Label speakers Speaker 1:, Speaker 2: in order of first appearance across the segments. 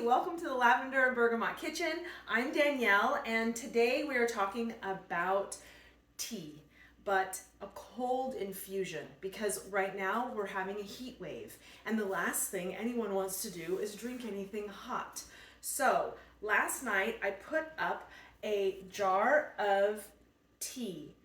Speaker 1: welcome to the Lavender and Bergamot Kitchen. I'm Danielle, and today we are talking about tea, but a cold infusion, because right now we're having a heat wave, and the last thing anyone wants to do is drink anything hot. So last night I put up a jar of tea.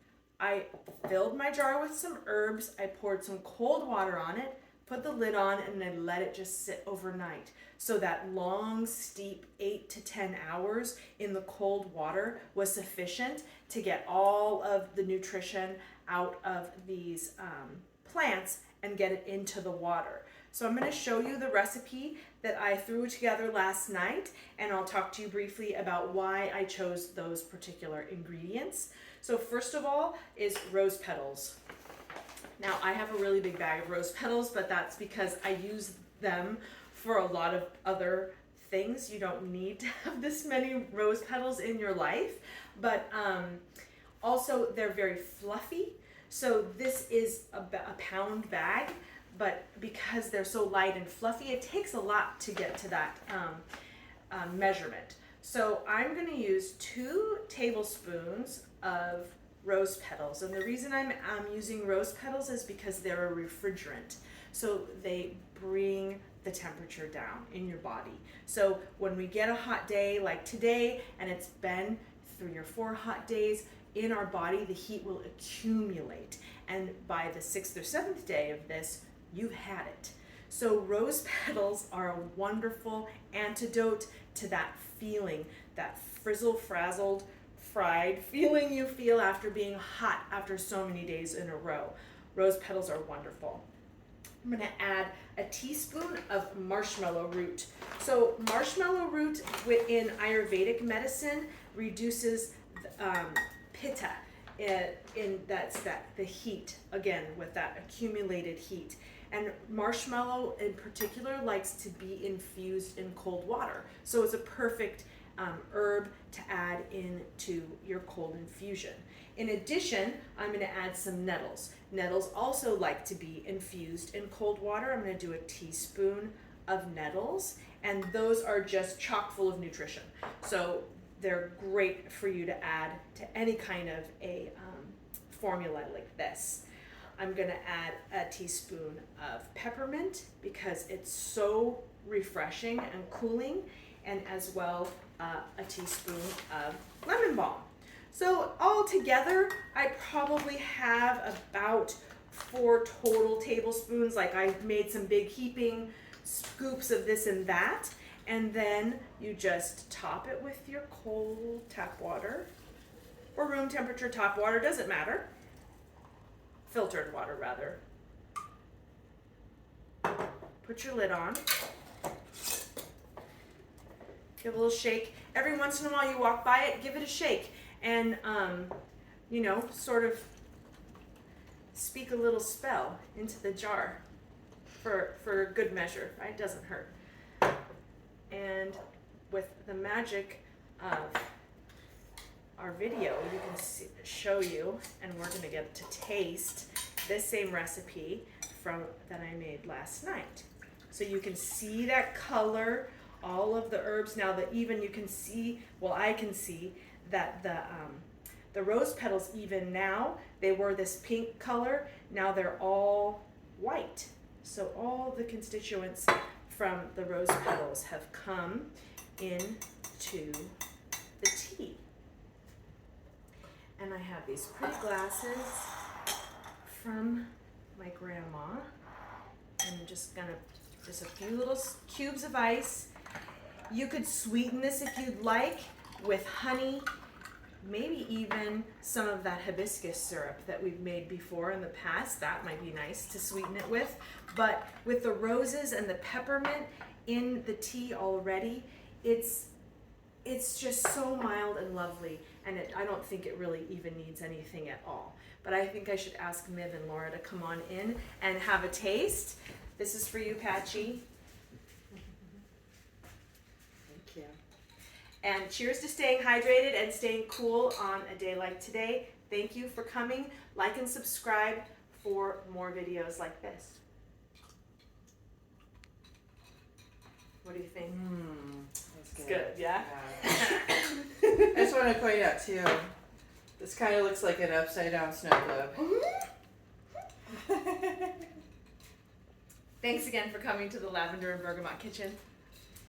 Speaker 1: I filled my jar with some herbs, I poured some cold water on it, put the lid on, and then let it just sit overnight. So that long, steep 8 to 10 hours in the cold water was sufficient to get all of the nutrition out of these plants and get it into the water. So I'm going to show you the recipe that I threw together last night, and I'll talk to you briefly about why I chose those particular ingredients. So first of all is rose petals. Now I have a really big bag of rose petals, but that's because I use them for a lot of other things. You don't need to have this many rose petals in your life, but also they're very fluffy. So this is a pound bag, but because they're so light and fluffy, it takes a lot to get to that measurement. So I'm going to use 2 tablespoons of rose petals, and the reason I'm using rose petals is because they're a refrigerant, so they bring the temperature down in your body. So when we get a hot day like today, and it's been 3 or 4 hot days in our body, the heat will accumulate, and by the 6th or 7th day of this, you've had it. So rose petals are a wonderful antidote to that feeling, that frazzled, fried feeling you feel after being hot after so many days in a row. Rose petals are wonderful. I'm going to add a teaspoon of marshmallow root. So marshmallow root in Ayurvedic medicine reduces pitta, the heat, again with that accumulated heat. And marshmallow in particular likes to be infused in cold water. So it's a perfect herb to add into your cold infusion. In addition, I'm going to add some nettles. Nettles also like to be infused in cold water. I'm going to do a teaspoon of nettles, and those are just chock full of nutrition. So they're great for you to add to any kind of a formula like this. I'm going to add a teaspoon of peppermint because it's so refreshing and cooling, and as well a teaspoon of lemon balm. So all together, I probably have about 4 total tablespoons. Like I made some big heaping scoops of this and that, and then you just top it with your cold tap water, or room temperature tap water, doesn't matter. Filtered water rather. Put your lid on. Give a little shake. Every once in a while you walk by it, give it a shake, and sort of speak a little spell into the jar for good measure, right? It doesn't hurt. And with the magic of our video, you can show you, and we're going to get to taste this same recipe that I made last night. So you can see that color, all of the herbs. Now that even you can see, well, I can see that the rose petals, even now, they were this pink color. Now they're all white. So all the constituents from the rose petals have come into the tea. And I have these pretty glasses from my grandma. And I'm just a few little cubes of ice. You could sweeten this if you'd like with honey, maybe even some of that hibiscus syrup that we've made before in the past. That might be nice to sweeten it with. But with the roses and the peppermint in the tea already, it's just so mild and lovely, and I don't think it really even needs anything at all. But I think I should ask Miv and Laura to come on in and have a taste. This is for you, Patchy.
Speaker 2: Thank you.
Speaker 1: And cheers to staying hydrated and staying cool on a day like today. Thank you for coming. Like and subscribe for more videos like this. What do you think? It's good, yeah?
Speaker 2: I just want to point out too, this kind of looks like an upside down snow globe.
Speaker 1: Thanks again for coming to the Lavender and Bergamot Kitchen.